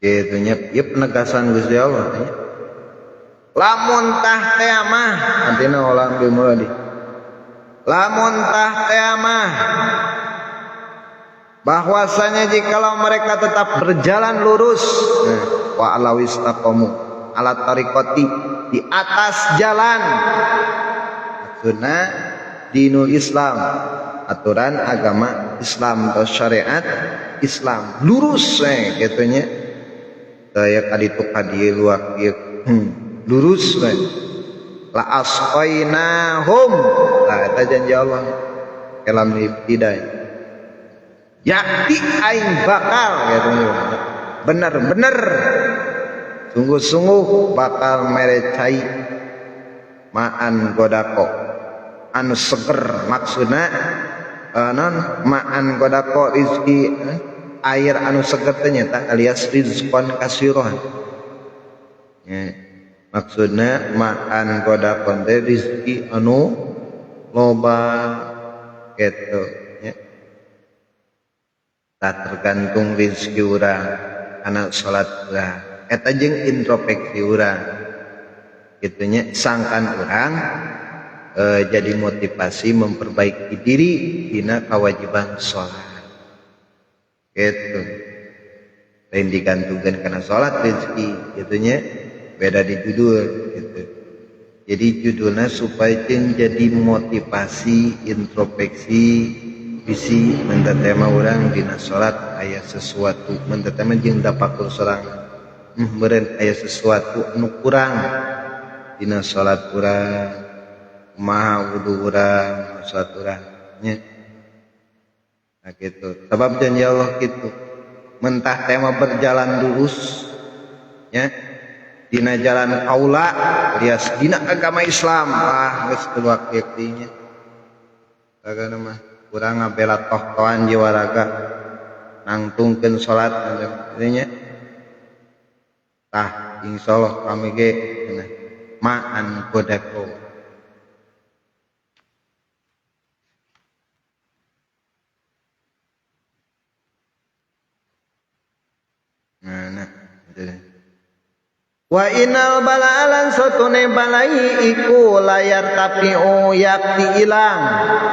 gitu nya ieu penegasan Gusti Allah tanya lamun tah teh mah artina ulang dimulai lamun tah teh mah bahwasanya jikalau mereka tetap berjalan lurus wa alawis taqamu ala tariqati di atas jalan maksudna dinul Islam aturan agama Islam atau syariat Islam lurus gitu nya saya kaditu kadieu luak lurus la asqainahum eta janji Allah kalam ibtidai yakti aing bakal gitu bener-bener sungguh-sungguh bakal merecai ma'an godako anu seger maksudna non ma'an godako rizki air anu seger teh nyata alias rizqon kasiron ya maksudna ma'an godako teh rizki anu loba gitu ya tak tergantung rizki urang kana salat urang eta jeung introspeksi urang kitu nya sangkan urang jadi motivasi memperbaiki diri dina kewajiban sholat gitu lain digantungkan karena sholat rezeki gitunya beda di judul gitu jadi judulnya supaya jadi motivasi introspeksi bisi mentetema orang dina sholat aya sesuatu mentetema jeung dapakur sorang meureun aya sesuatu anu kurang dina sholat urang maha wudu urang salat urang nya nah gitu sebab janji Allah gitu mentah tema berjalan lurus nya dina jalan kaula alias dina agama Islam geus keluar yaktinya kagana mah urang ngabela toh-tohan jiwa raga nangtungkeun salat nya tah insyaallah kami ge ma'an godako nah gitu. Wa inal balaalan satune balai iku layar tapi yakti ilang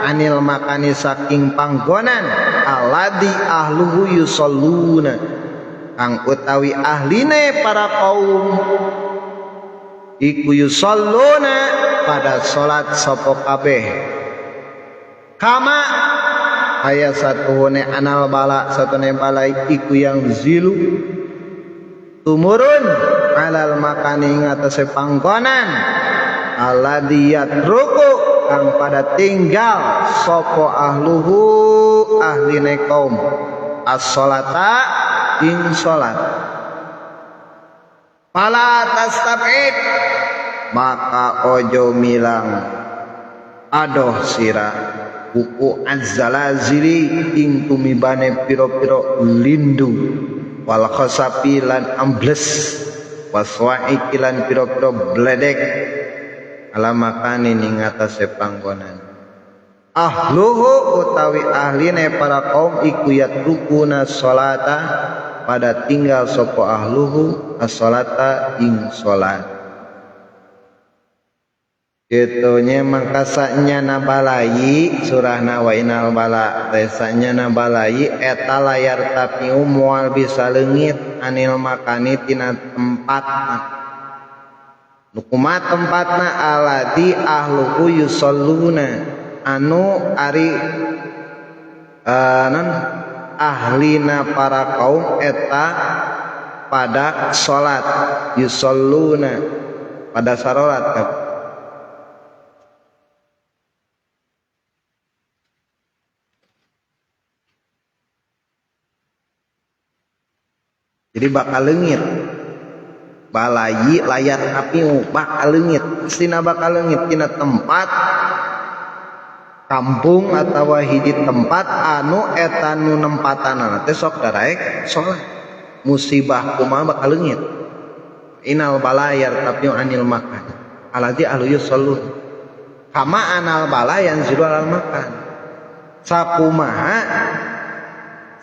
anil makani saking panggonan aladi ahluhu yusalluna kang utawi ahline para kaum iku yusalluna pada salat sapa kabeh kama aya satuhune anal bala satune balai iku yang zilu tumurun alal makani ngatasé panggonan alladzi yatruku kang pada tinggal sapa ahluhu ahline kaum as-sholata ing salat fala tastabid maka ojo milang adoh sira buku azzalazili ing tumibane piro-piro lindu wal khasafi lan ambles waswaiki lan piro-piro bledek ala makani ning atase panggonan ahluhu utawi ahline para kaum iku yatrukuna sholata pada tinggal sapa ahluhu as-sholata ing salat Gitunya mangkasanya nabalai surah nawainal bala resanya nabalai eta layar tapi mual bisa lengit anil makani tina tempat nukuma tempatna aladi ahluhu yusalluna anu ari non ahlina para kaum eta pada salat yusalluna pada salat jadi bakal leungit balai layar api bakal leungit istina bakal leungit tina tempat kampung atawa hiji tempat anu eta nu nempatanana teh sok daraek salat musibah kumaha bakal leungit inal balayar tapi anil makan aladi ahlu yusallun kama anal balayan zirul al makan sakumaha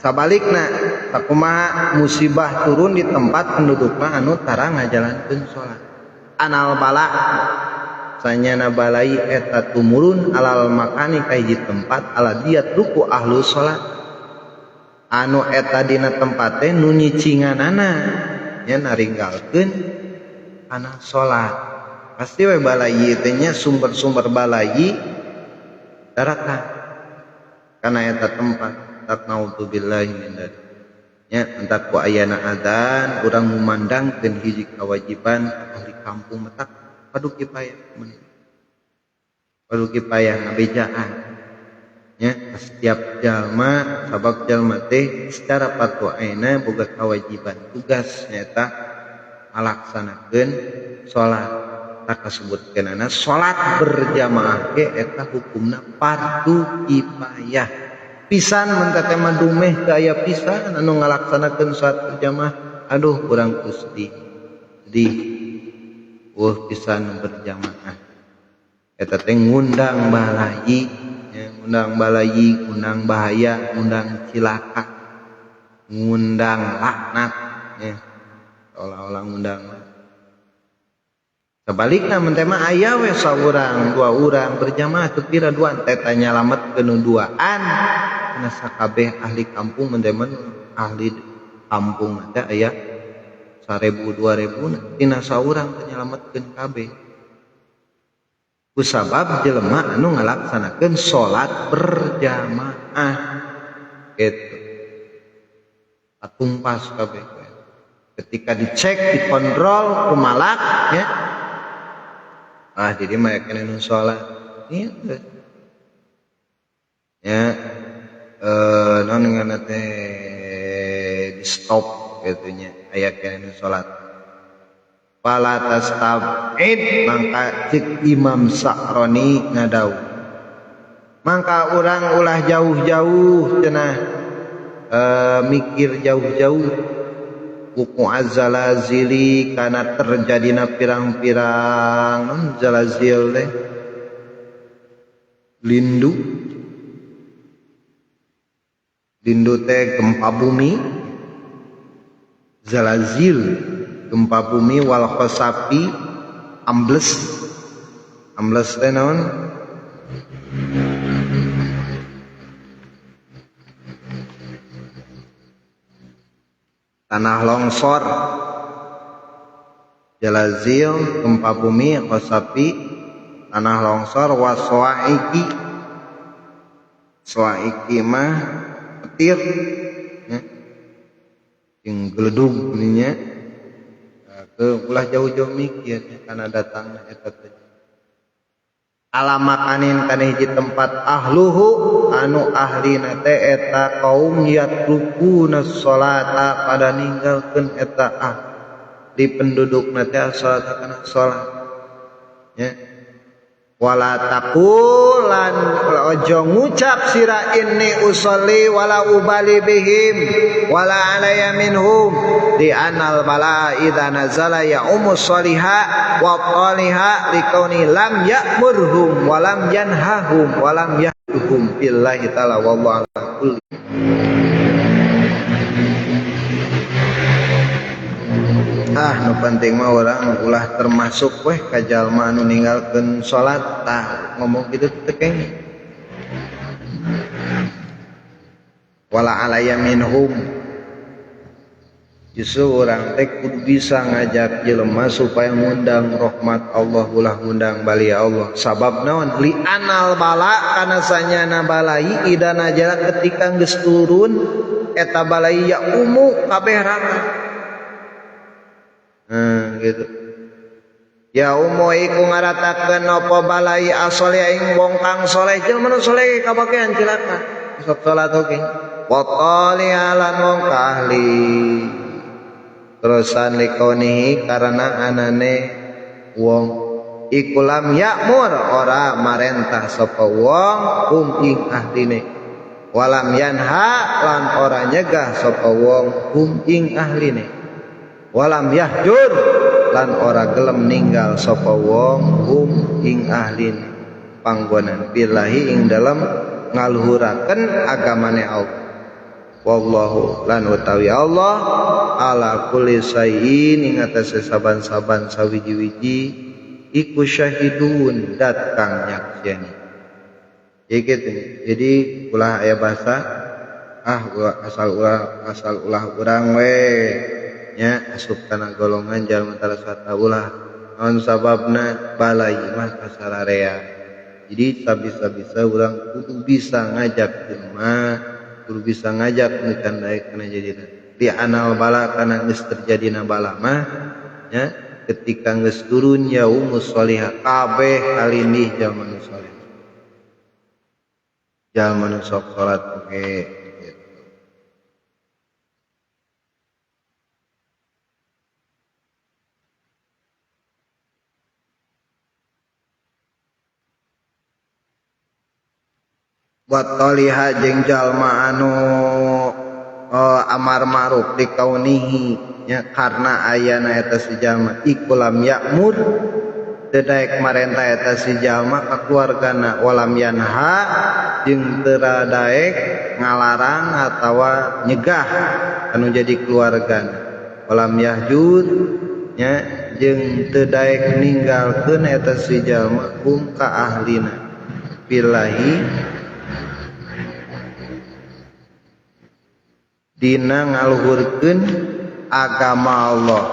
sabalikna sakumaha musibah turun di tempat pendudukna anu tara ngajalankeun salat anal bala sanyana balai eta tumurun alal makani ka hiji tempat aladiat ruku ahlu salat anu eta dina tempat teh nu nyicinganana nya naringgalkeun kana salat pasti we balai teh nya sumber-sumber balai daratan kana eta tempat tak naudzubillahi min dzalik nya entak ku ayana adzan urang memandangkeun hiji kewajiban ahli kampung metak padu kipayah padu kipayah ngabejaan nya setiap jalma sabab jalma teh secara fardu aina boga kewajiban tugas nyata ngalaksanakeun salat tak kasebutkeunana salat berjamaah ge eta hukumna fardu kifayah pisan mentate madumeh ke aya pisan anu ngalaksanakeun salat berjamaah aduh urang Gusti di pisan berjamaah eta teh ngundang balai ya, ngundang balai ngundang bahaya ngundang cilaka ngundang laknat ya seolah-olah ngundang sebaliknya mentema aya we saurang dua urang berjamaah teu kira duaan teh nyalametkeun duaan karena sakabeh ahli kampung mendemen ahli kampung ada aya 1000-2000 tina saurang nyelametkeun kabeh kusabab jelema anu ngalaksanakeun salat berjamaah gitu atumpas kabeh ketika dicek dikontrol kumalak ya jadi mah kene nu salat ieu ya non ngana teh di stop gitunya aya kene salat fala tastabid mangka cik Imam Sa'roni ngadau mangka urang ulah jauh-jauh cenah mikir jauh-jauh buku azzalazili kana terjadina pirang-pirang non zalazil teh lindu teh gempa bumi zalazil gempa bumi wal khosafi ambles teh naon tanah longsor jalazil gempa bumi khosafi tanah longsor waswaiki swaiki mah petir ya. Yang geledug ininya ke ulah jauh-jauh mikir karena datang eta teh alamakanin kana hiji tempat ahluhu anu ahlina teh eta kaum yatrukuna sholata pada ninggalkeun eta di pendudukna teh salat kana salat ya wala taqulan ojo ngucap sira inni usolli wala ubali bihim wala alaya minhum di anal bala idza nazala ya umus soliha wa qaliha likauni lam ya'murhum wa lam yanhahum wa lam yahduhum billahi ta'ala wallahu ala kulli nu penting mah orang ulah termasuk weh ka jalma anu ninggalkeun salat tah ngomong kitu teh kenging wala alaya minhum justru orang teh kudu bisa ngajak jelema supaya ngundang rahmat Allah ulah ngundang bali Allah sabab naon li anal bala kana sanyana balai idana jala ketika geus turun eta balai ya kabeh raka gitu ya iku ngaratakeun apa balai asoli aing bongkang soleh jelema nu soleh kabakean cilaka sok salat oge wa qali alan wong kahli terusan likaunihi karena anane wong iku lam ya'mur ora marentah sapa wong ing ahline walam yanha lan ora nyegah sapa wong ing ahline walam yahjur lan ora gelem ninggal sapa wong ing ahlin panggonan billahi ing dalam ngaluhuraken agamane Allah wallahu lan utawi Allah ala kulli syai'in ing atase saban-saban sawiji-wiji iku syahidun dat kang nyaksiani jadi ulah aya bahasa asal ulah urang we nya asup kana golongan jalma tarasata ulah naon sababna balai mah kasararea jadi sabisa-bisa urang kudu bisa ngajak jelema kudu bisa ngajak nu candai kana jadina di anal bala kana geus terjadina bala mah nya ketika geus turun yaumus sholihah kabeh kalindih jalma nu saleh jalma nu sok salat oge buat toliha jeung jalma anu amar ma'ruf dikaunihi nya karena ayana eta si jalma iku lam ya'mur teu daek marentah eta si jalma ka keluargana walam yanha jeung teu daek ngalarang atawa nyegah anu jadi keluargana walam yahjud nya jeung teu daek ninggalkeun eta si jalma ka ahlina billahi dina ngaluhurkeun agama Allah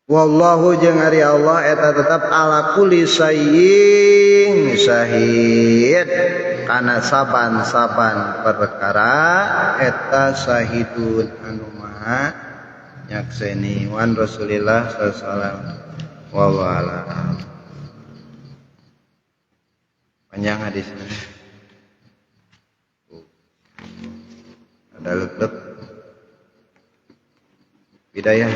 wallahu jeung ari Allah eta tetap ala kulli syai'in syahid kana saban-saban perkara eta syahidun anu maha nyakseni wan Rasulillah sallallahu alaihi wasallam wallahu panjang hadisnya ada letek bidayah